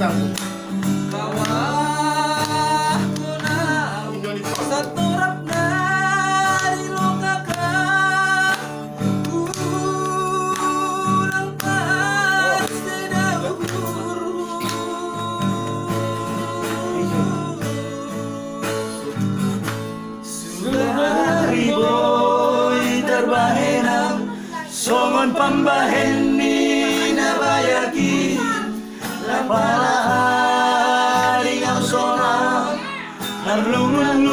Kawah ko na sa turap na niluka ka. Kulang pa sa dahuro. Sulariboy terbahen ang songon pambahen ni nabayaki lapalaharing ang sonang harlungan